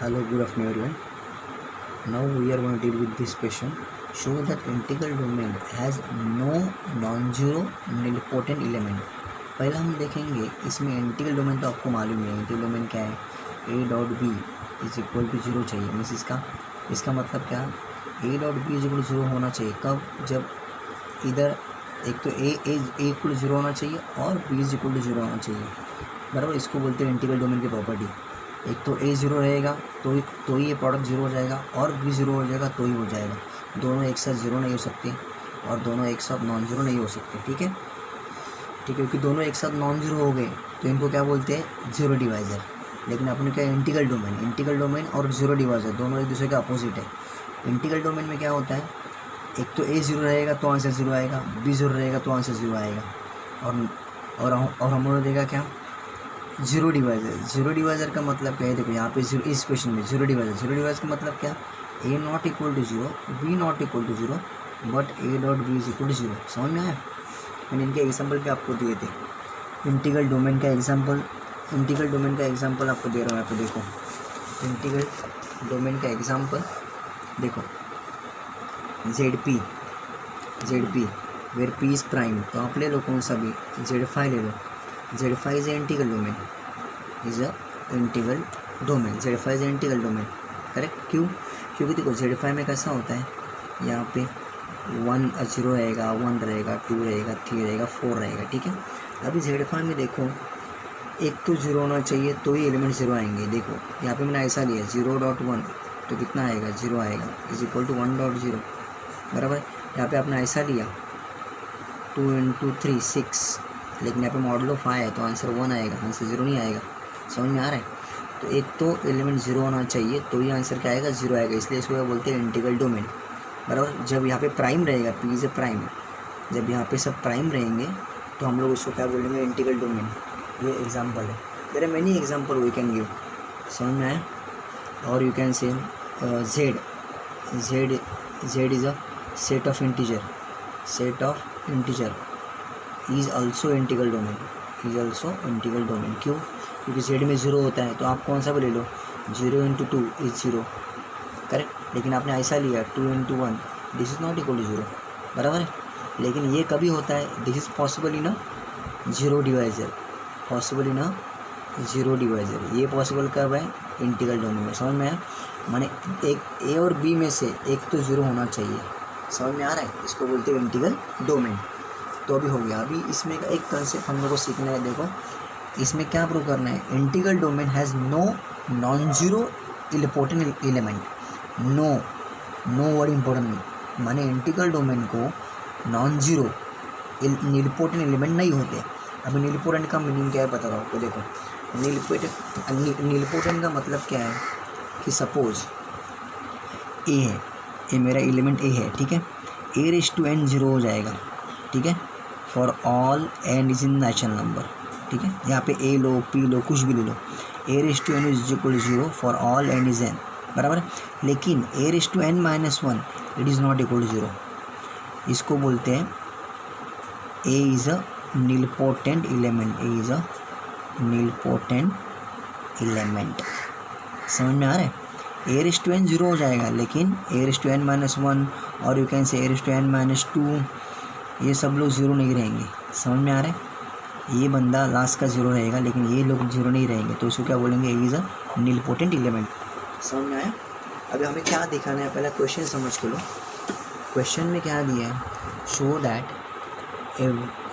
Hello, good afternoon everyone. Now we are going to deal with this question. Show that integral domain has no non-zero nilpotent element. पहला हम देखेंगे इसमें integral domain तो आपको मालूम है. इंटीग्रल डोमेन क्या है? A dot b is equal to zero चाहिए. मीन्स इसका मतलब क्या? A dot b is equal to zero होना चाहिए. कब? जब इधर एक तो ए इक्वल टू जीरो होना चाहिए और b is equal to zero होना चाहिए. बराबर. इसको बोलते हैं इंटीग्रल डोमेन की प्रॉपर्टी. एक तो ए ज़ीरो रहेगा तो ही ये प्रोडक्ट ज़ीरो हो जाएगा और बी ज़ीरो हो जाएगा तो ही हो जाएगा. दोनों एक साथ ज़ीरो नहीं हो सकते और दोनों एक साथ नॉन ज़ीरो नहीं हो सकते. ठीक है, क्योंकि दोनों एक साथ नॉन ज़ीरो हो गए तो इनको क्या बोलते हैं? Zero divisor. लेकिन अपने क्या इंटीग्रल डोमेन और ज़ीरो डिवाइज़र दोनों एक दूसरे के अपोजिट है. इंटीग्रल डोमेन में क्या होता है? एक तो ए ज़ीरो रहेगा तो आंसर ज़ीरो आएगा, बी ज़ीरो रहेगा तो आंसर ज़ीरो आएगा. और हम लोगों ने देखा क्या? जीरो डिवाइज़र का मतलब क्या है? देखो यहाँ पे जीरो, इस क्वेश्चन में जीरो डिवाइज़र का मतलब क्या? A not equal to zero, b not equal to zero, but a dot b is equal to zero. समझ में आया? मैंने इनके एग्जांपल भी आपको दिए थे. इंटीग्रल डोमेन का एग्जांपल आपको दे रहा हूँ. आपको देखो इंटीग्रल डोमेन का एग्जांपल देखो. Z p where p is prime. तो आप ले लो कौन सा भी, Z5 ले लो. Z5 is integral domain, Z5 is integral domain. Correct. क्यों? क्योंकि देखो Z5 में कैसा होता है, यहाँ पे 1 0 रहेगा, 1 रहेगा, 2 रहेगा, 3 रहेगा, 4 रहेगा. ठीक है. अभी Z5 में देखो एक तो ज़ीरो होना चाहिए तो ही एलिमेंट ज़ीरो आएंगे. देखो यहाँ पे मैंने ऐसा लिया 0.1 तो कितना आएगा? ज़ीरो आएगा. Is equal to 1.0. बराबर. यहाँ पे आपने ऐसा लिया 2 × 3 6, लेकिन यहाँ पे मॉडुलो 5 है तो आंसर 1 आएगा, आंसर ज़ीरो नहीं आएगा. समझ में आ रहा है? तो एक तो एलिमेंट ज़ीरो होना चाहिए तो ही आंसर क्या आएगा? ज़ीरो आएगा. इसलिए इसको क्या बोलते हैं? Integral domain. बराबर. जब यहाँ पे प्राइम रहेगा, पी इज़ ए प्राइम, जब यहाँ पे सब प्राइम रहेंगे तो हम लोग उसको क्या बोलेंगे? Integral domain. ये एग्जाम्पल है. There are many example we can give. समझ में आया? और you can say Z is a set of integer is also integral domain. क्यों? क्योंकि Z में ज़ीरो होता है. तो आप कौन सा भी ले लो, 0 × 2 इज़ ज़ीरो. करेक्ट. लेकिन आपने ऐसा लिया 2 × 1, this is not equal to zero. बराबर है. लेकिन ये कभी होता है? This is possible in a zero divisor. ये पॉसिबल कब है? इंटीग्रल डोमेन में. समझ में आया? माने एक ए और बी में से एक तो ज़ीरो होना चाहिए. समझ में आ रहा है? इसको बोलते हैं इंटीग्रल डोमेन. तो अभी हो गया. अभी इसमें का एक कंसेप्ट हम लोग को सीखना है. देखो इसमें क्या प्रूव करना है? Integral domain has no non zero important element. No word important, माने इंटीग्रल डोमेन को नॉन जीरो इम्पोर्टेंट एलिमेंट नहीं होते. अभी इम्पोर्टेंट का मीनिंग क्या है बता रहा हूँ आपको. देखो इम्पोर्टेंट का मतलब क्या है कि सपोज ए है, ये मेरा एलिमेंट ए है. ठीक है. A⁴n ज़ीरो हो जाएगा. ठीक है. For all n is in natural number. ठीक है. यहाँ पे a लो, p लो, कुछ भी ले लो. A⁴n is equal to zero for all n is n. बराबर. लेकिन A⁻n-1 it is not equal to zero. इसको बोलते हैं a is a nilpotent element. समझ में आ रहा है? A⁻n ज़ीरो हो जाएगा, लेकिन A⁻n-1 और यू कैन से A⁻n-2 ये सब लोग ज़ीरो नहीं रहेंगे. समझ में आ रहा है? ये बंदा लास्ट का ज़ीरो रहेगा, लेकिन ये लोग ज़ीरो नहीं रहेंगे. तो इसको क्या बोलेंगे? A is a nilpotent element. समझ में आया? अभी हमें क्या दिखाना है? पहले क्वेश्चन समझ के लो. क्वेश्चन में क्या दिया है?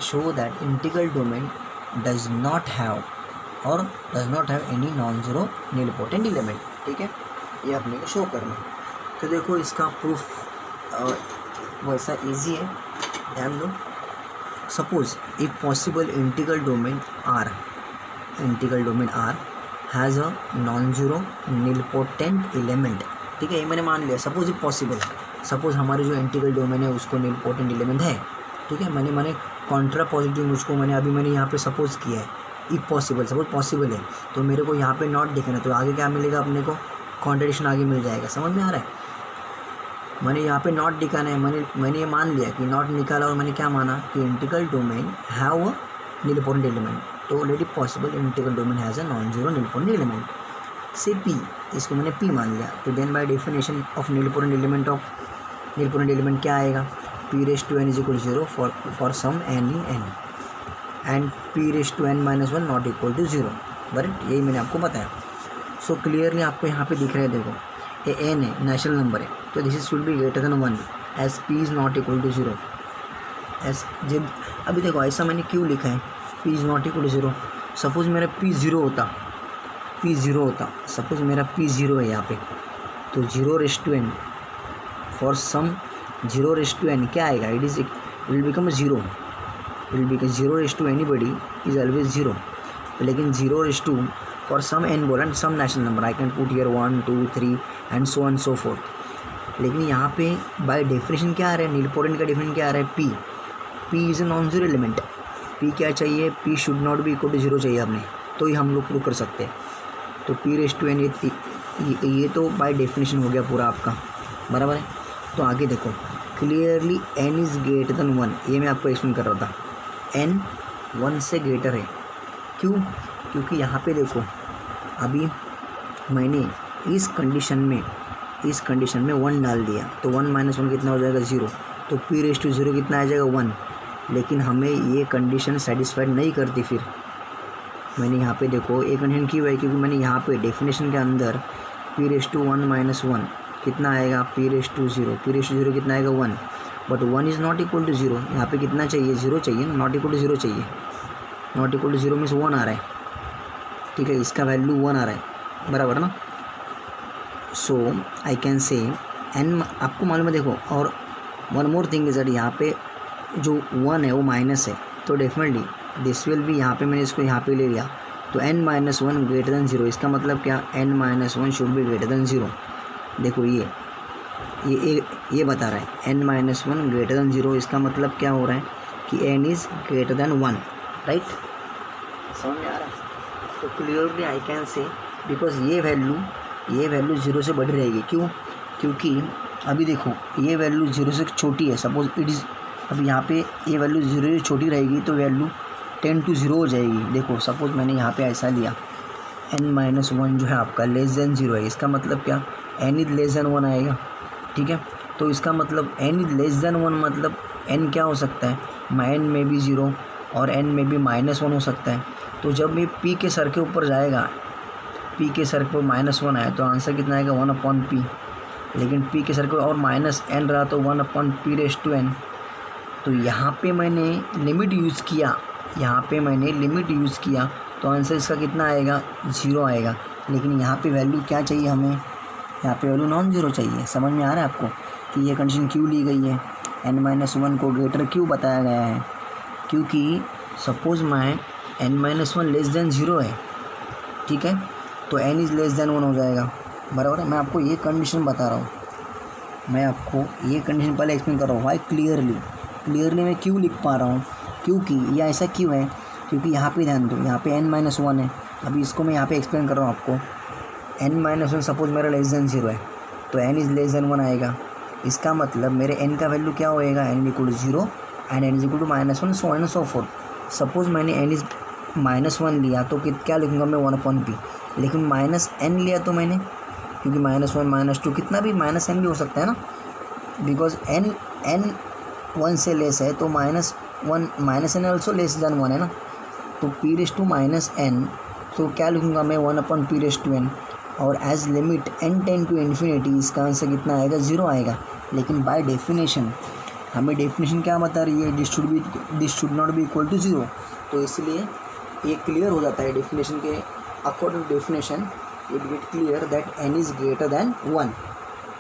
Show that integral domain does not have any non zero nilpotent element. ठीक है. ये अपने को शो करना. तो देखो इसका प्रूफ वैसा इजी है. ध्यान दो. Suppose if possible integral domain are has a non zero nilpotent element. ठीक है. ये मैंने मान लिया. सपोज हमारे जो इंटीग्रल डोमेन है उसको निलपोटेंट एलिमेंट है. ठीक है. मैंने कॉन्ट्रा पॉजिटिव उसको मैंने यहाँ पे सपोज किया है. इफ पॉसिबल, सपोज पॉसिबल है तो मेरे को यहाँ पे नॉट दिखना, तो आगे क्या मिलेगा अपने को? कॉन्ट्रडिक्शन आगे मिल जाएगा. समझ में आ रहा है? मैंने यहाँ पे नॉट दिखाना है. मैंने ये मान लिया कि नॉट निकाला और मैंने क्या माना कि integral domain have a nilpotent element. तो already possible integral domain has a non zero nilpotent element. से पी, इसको मैंने पी मान लिया। तो then by definition of nilpotent element क्या आएगा, p raise to n is equal to 0 for some n in n and p raise to n minus 1 not equal to 0, बराबर। यही मैंने आपको बताया। सो क्लियरली आपको यहाँ पे दिख रहा है, देखो ये एन है, नेचुरल नंबर है, तो this is should be greater than 1 as p is not equal to 0 as जब अभी देखो ऐसा मैंने क्यों लिखा है, p is not equal to 0। Suppose मेरा पी ज़ीरो होता, सपोज़ मेरा पी ज़ीरो है यहाँ पे, तो 0 raise to n for some 0 raise to n क्या आएगा, it will become 0, will become 0 raise to anybody is always 0, लेकिन 0 raise to for some n बोला, some natural number I can put here 1 2 3 and so on so forth. लेकिन यहाँ पे by definition क्या आ रहा है, नीलपोटेंट का डेफिनेशन क्या आ रहा है, p is a non zero element. P क्या चाहिए, p should not be equal to 0 चाहिए आपने, तो ही हम लोग प्रूव कर सकते हैं। तो पी रेस टू एन ये तो बाय डेफिनेशन हो गया पूरा आपका, बराबर है। तो आगे देखो clearly n is greater than 1, ये मैं आपको एक्सप्लेन कर रहा था, एन 1 से ग्रेटर है। क्यों, क्योंकि यहाँ पे देखो अभी मैंने इस कंडीशन में 1 डाल दिया, तो 1 माइनस 1 कितना हो जाएगा 0, तो पी रेस टू 0 कितना आ जाएगा 1। लेकिन हमें ये कंडीशन सेटिस्फाइड नहीं करती, फिर मैंने यहाँ पे देखो एक कंडीशन क्यों है, क्योंकि मैंने यहाँ पे डेफिनेशन के अंदर पी रेस टू 1 माइनस 1 कितना आएगा, पी रेस टू 0 कितना आएगा 1, but 1 is not equal to 0। यहाँ पे कितना चाहिए, 0 चाहिए, नॉट इक्वल टू 0 चाहिए, नॉट इक्वल टू 0 मीन्स 1 आ रहा है, ठीक है, इसका वैल्यू 1 आ रहा है, बराबर ना। सो आई कैन से एन, आपको मालूम है देखो, और one more thing is that यहाँ पे जो 1 है वो माइनस है, तो डेफिनेटली दिस विल भी, यहाँ पे मैंने इसको यहाँ पे ले लिया, तो n माइनस 1 ग्रेटर देन 0, इसका मतलब क्या, n minus 1 should be greater then 0। देखो ये बता रहा है n माइनस 1 ग्रेटर देन 0, इसका मतलब क्या हो रहा है कि n is greater than 1, right, समझ में आ रहा है। तो clearly I can say because ये वैल्यू 0 से बड़ी रहेगी। क्यों, क्योंकि अभी देखो ये वैल्यू 0 से छोटी है, सपोज इट इज़, अब यहाँ पे ये वैल्यू 0 से छोटी रहेगी तो वैल्यू 10 to 0 हो जाएगी। देखो सपोज मैंने यहाँ पे ऐसा लिया, n माइनस 1 जो है आपका लेस देन 0 है, इसका मतलब क्या, n इज लेस देन 1 आएगा, ठीक है। तो इसका मतलब n इज लेस देन 1 मतलब n क्या हो सकता है, n में भी 0 और n में भी -1 हो सकता है। तो जब ये p के सर के ऊपर जाएगा, p के सर पर -1 आया तो आंसर कितना आएगा 1/p, लेकिन p के सर के और -n रहा तो 1/p रेस टू n। तो यहाँ पे मैंने लिमिट यूज़ किया, तो आंसर इसका कितना आएगा 0 आएगा। लेकिन यहाँ पे वैल्यू क्या चाहिए हमें, यहाँ पे वैल्यू नॉन ज़ीरो चाहिए। समझ में आ रहा है आपको कि ये कंडीशन क्यों ली गई है, n माइनस 1 को ग्रेटर क्यों बताया गया है, क्योंकि सपोज़ मैं n माइनस 1 लेस देन 0 है, ठीक है, तो n इज़ लेस देन 1 हो जाएगा, बराबर है। मैं आपको ये कंडीशन बता रहा हूँ, मैं आपको ये कंडीशन पहले एक्सप्लेन कर रहा हूँ वाई क्लियरली मैं क्यों लिख पा रहा हूँ, क्योंकि ये ऐसा क्यों है, क्योंकि यहाँ पे ध्यान दो, यहाँ पे n माइनस 1 है। अभी इसको मैं यहाँ पे एक्सप्लेन कर रहा हूँ आपको, n माइनस 1 सपोज मेरा लेस देन 0 है, तो n इज़ लेस देन 1 आएगा। इसका मतलब मेरे n का वैल्यू क्या होएगा, n equal to 0 and n is equal to -1 so and so forth. Suppose मैंने n इज़ -1 लिया तो क्या लिखूँगा मैं 1/p, लेकिन -n लिया तो मैंने, क्योंकि -1 -2 कितना भी -n भी हो सकता है ना, बिकॉज n 1 से लेस है तो -n ऑल्सो लेस देन 1 है ना, तो p रेस टू -n, तो क्या लिखूँगा मैं 1/p रेस टू n, और as limit n tend to infinity, इसका आंसर कितना आएगा 0 आएगा। लेकिन बाय डेफिनेशन हमें डेफिनेशन क्या बता रही है, this should not be equal to 0, तो इसलिए ये क्लियर हो जाता है डेफिनेशन के according definition, it get clear that n is greater than 1,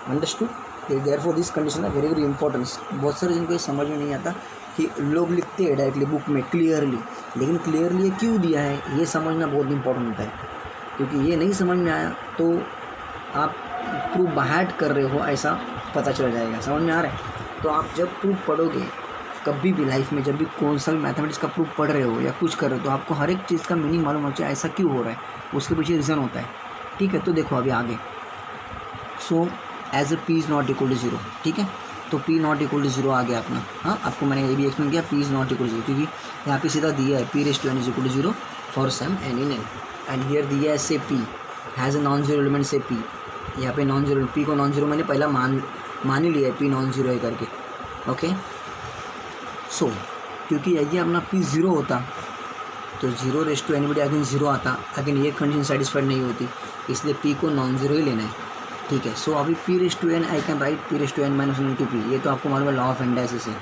understood. Therefore this condition है वेरी इंपॉर्टेंट। बहुत सारे जिनको ये समझ में नहीं आता कि लोग लिखते हैं डायरेक्टली बुक में क्लियरली, लेकिन क्लियरली ये क्यों दिया है ये समझना बहुत इंपॉर्टेंट होता है, क्योंकि ये नहीं समझ में आया तो आप प्रूफ बाहर कर रहे हो ऐसा पता चल जाएगा। समझ में आ रहा है, तो आप जब प्रूफ पढ़ोगे कभी भी लाइफ में, जब भी कौन सा भी मैथमेटिक्स का प्रूफ पढ़ रहे हो या कुछ कर रहे हो, तो आपको हर एक चीज़ का मीनिंग मालूम होना चाहिए, ऐसा क्यों हो रहा है, उसके पीछे रीज़न होता है, ठीक है। तो देखो अभी आगे, so as p is not equal to 0, ठीक है, तो p नॉट इक्वल टू 0 आ गया अपना। हाँ, आपको मैंने ये भी एक्सप्लेन किया, p is not equal to 0, क्योंकि यहाँ पे सीधा दिया है p raise to n is equal to 0 for some n in n, and here दिया है से p has a non zero element से पी, यहाँ पे नॉन जीरो, पी को नॉन जीरो मैंने पहला मान ही लिया है पी नॉन जीरो है करके। ओके, सो क्योंकि यदि अपना पी ज़ीरो होता तो 0 बटे अगेन ज़ीरो आता, अगेन ये कंडीशन सेटिस्फाइड नहीं होती, इसलिए पी को नॉन ज़ीरो ही लेना है। ठीक है, सो अभी p I can right p(n - 1 * p। ये तो आपको मालूम है लॉ ऑफ इंडाइसिस है,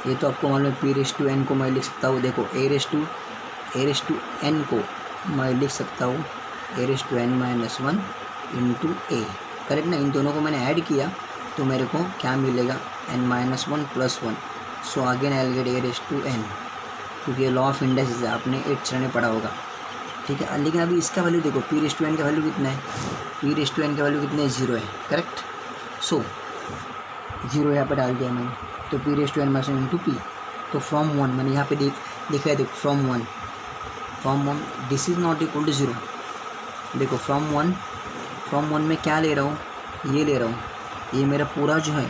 ये तो आपको मालूम है p(n) को मैं लिख सकता हूँ, देखो a(n) को मैं लिख सकता हूँ a(n - 1 * a, करेक्ट ना। इन दोनों को मैंने ऐड किया तो मेरे को क्या मिलेगा n-1 + 1, so again I will get a(n), क्योंकि ये लॉ ऑफ इंडाइसिस है, आपने 8th स्टैंडर्ड में पढ़ा होगा। ठीक है, लेकिन अभी इसका वैल्यू देखो p(n) का वैल्यू कितना है, p(n) का वैल्यू कितना है 0 है, करेक्ट। सो 0 यहाँ पे डाल दिया मैंने, तो p(n - 1 * p, तो फ्रॉम 1 मैंने यहाँ पे लिखा है, देखो from 1 this is not equal to 0। देखो फ्रॉम 1 में क्या ले रहा हूँ, ये ले रहा हूँ, ये मेरा पूरा जो है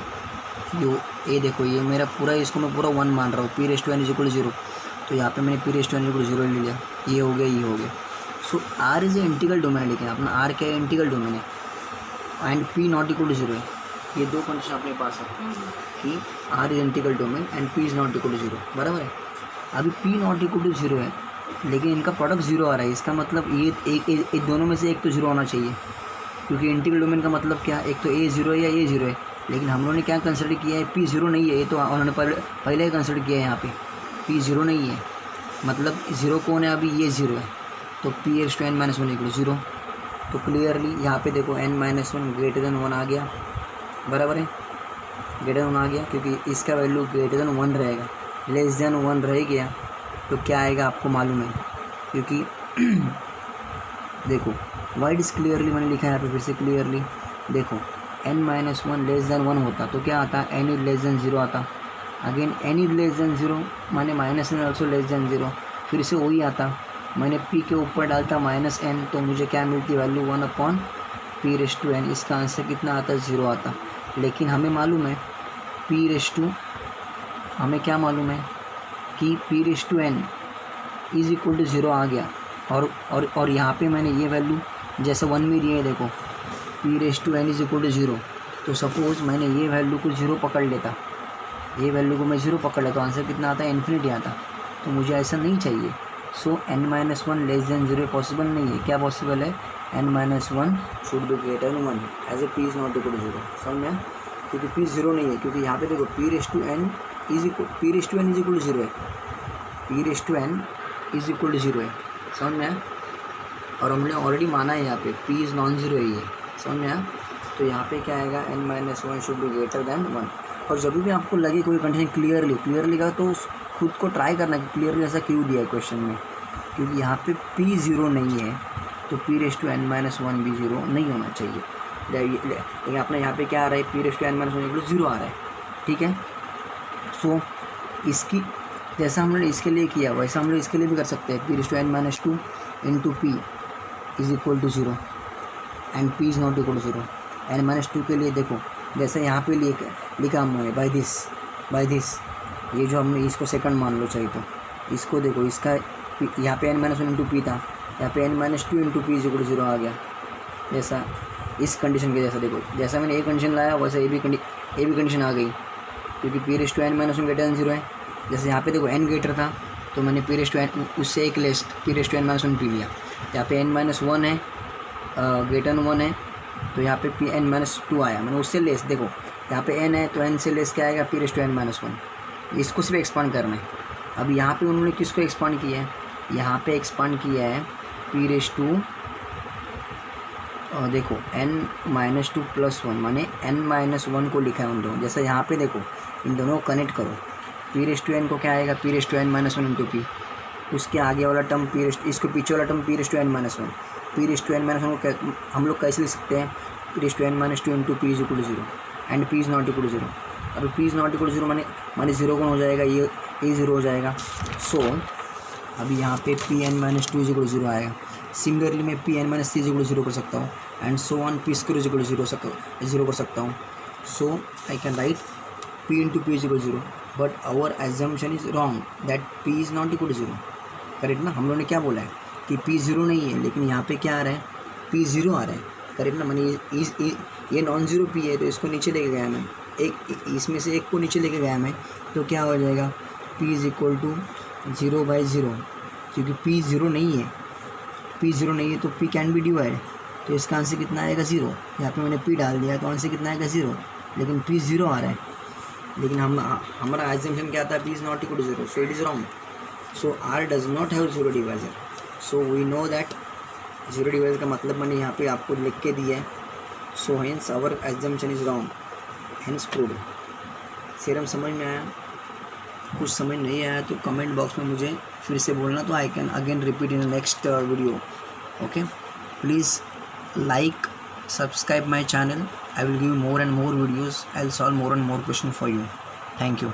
ये देखो ये मेरा पूरा, इसको मैं पूरा 1 मान रहा हूँ, p(n) = 0, तो यहाँ पे मैंने p(n) = 0 ले लिया, ये हो गया। So R is a integral domain है, लेकिन अपना R क्या है, इंटीग्रल डोमेन है, and p not equal to 0 है। ये दो कंडीशन अपने पास है कि R is integral domain and p is not equal to 0, बराबर है। अभी p नॉट इक्वल टू 0 है, लेकिन इनका प्रोडक्ट 0 आ रहा है, इसका मतलब ये एक दोनों में से एक तो 0 होना चाहिए, क्योंकि इंटीग्रल डोमेन का मतलब क्या, एक तो a 0 है या a 0 है। लेकिन हम लोगों ने क्या कंसिडर किया है, p 0 नहीं है, ये तो उन्होंने पहले ही कंसिडर किया है, यहाँ पे p 0 नहीं है, मतलब 0 कौन है, अभी ये 0 है, तो p(n - 1 = 0। तो क्लियरली यहाँ पे देखो n-1 > 1 आ गया, बराबर है, >1 आ गया, क्योंकि इसका वैल्यू >1 रहेगा, <1 रह गया तो क्या आएगा आपको मालूम है, क्योंकि देखो वाइड इज़ क्लियरली मैंने लिखा है यहाँ पे, फिर से क्लियरली देखो n-1 < 1 होता तो क्या आता, n 0 आता, अगेन n 0 माने -n ऑल्सो <0, फिर से वही आता, मैंने p के ऊपर डालता -n, तो मुझे क्या मिलती वैल्यू 1/p(n), इसका आंसर कितना आता, 0 आता। लेकिन हमें मालूम है हमें क्या मालूम है कि p(n) = 0 आ गया, और यहाँ पे मैंने ये वैल्यू जैसे 1 में दिए है, देखो p(n) = 0, तो सपोज़ मैंने ये वैल्यू को 0 पकड़ लेता, ये वैल्यू को मैं 0 पकड़ लेता, तो आंसर कितना आता है, इन्फिनिटी आता, तो मुझे ऐसा नहीं चाहिए। सो n-1 < 0 पॉसिबल नहीं है, क्या पॉसिबल है, n-1 should be greater than 1 as a p is not equal to 0, समझ में, क्योंकि p 0 नहीं है, क्योंकि यहाँ पे देखो p(n) = 0 है, p(n) = 0 है, समझ में, और हमने ऑलरेडी माना है यहाँ पे p इज़ नॉन जीरो है, ये समझ में। तो यहाँ पे क्या आएगा, n-1 should be greater than 1। और जब भी आपको लगे कोई कंडीशन क्लियरली का, तो खुद को ट्राई करना कि क्लियरली ऐसा क्यों दिया है क्वेश्चन में, क्योंकि यहाँ पे p 0 नहीं है, तो p(n - 1 भी 0 नहीं होना चाहिए। लेकिन अपना यहाँ पे क्या आ रहा है, p(n - 1 = 0 आ रहा है, ठीक है। सो इसकी जैसा हमने इसके लिए किया वैसा हम लोग इसके लिए भी कर सकते हैं, p(n - 2 * p = 0 and p is not equal to 0। n-2 के लिए देखो जैसे यहाँ पे लिखा हमने बाय दिस, ये जो हमने इसको सेकंड मान लो चाहिए, तो इसको देखो, इसका यहाँ पे n-1 * p था, यहाँ पे n-2 * p = 0 आ गया। जैसा इस कंडीशन के जैसा देखो, जैसा मैंने एक कंडीशन लाया वैसे ये भी कंडीशन आ गई, क्योंकि p(n - 1 > 0 है। जैसे यहाँ पे देखो n ग्रेटर था, तो मैंने p(n) उससे एक लेस p(n - 1 p लिया। यहाँ पे n-1 है, ग्रेटर 1 है, तो यहाँ पे p(n - 2 आया, मैंने उससे लेस, देखो यहाँ पे n है तो n से लेस क्या आएगा, p(n - 1। इसको सिर्फ एक्सपांड करना है। अब यहाँ पे उन्होंने किसको एक्सपांड किया है, यहाँ पे एक्सपांड किया है p(, और देखो n-2 + 1 माने n-1 को लिखा है उन दोनों। जैसे यहाँ पे देखो इन दोनों को कनेक्ट करो, p(n) को क्या आएगा, p(n - 1 * p, उसके आगे वाला टर्म इसको पीछे वाला टर्म p(n - 1, p(n - 1 को हम लोग कैसे लिख सकते हैं, p(n - 2 * p = 0 and p is not equal to 0। अब p is not equal to 0 माने 0 कौन हो जाएगा, ये 0 हो जाएगा। सो अभी यहाँ पे p(n - 2 = 0 आएगा। सिमिलरली मैं p(n - 3 = 0 कर सकता हूँ, एंड सो ऑन p² = 0 कर सकता हूँ। So I can write p * p = 0, but our assumption is wrong that p is not equal to 0, correct ना। हम लोगों ने क्या बोला है कि p 0 नहीं है, लेकिन यहाँ पे क्या आ रहा है, पी ज़ीरो आ रहा है, करेक्ट ना। मैंने ये नॉन ज़ीरो पी है तो इसको नीचे लेके गया मैं, एक इसमें से एक को नीचे लेके गया मैं, तो क्या हो जाएगा, पी इज़ इक्वल टू 0/0, क्योंकि पी ज़ीरो नहीं है, पी ज़ीरो नहीं है तो पी कैन बी डिवाइड, तो इसका आंसर कितना आएगा 0। यहाँ पे मैंने पी डाल दिया तो आंसर कितना आएगा 0, लेकिन पी ज़ीरो आ रहा है, लेकिन हमारा एग्जाम्पशन क्या था, p is not equal to 0, so it is wrong. So R does not have zero divisor, so we know that zero divisor का मतलब मैंने यहाँ पे आपको लिख के दिया है। So hence our assumption is wrong, hence proved. Theorem समझ में आया? कुछ समझ नहीं आया तो कमेंट बॉक्स में मुझे फिर से बोलना, तो I can again repeat in next video. Okay, please like, subscribe my channel. I will give more and more videos. I'll solve more and more questions for you. Thank you.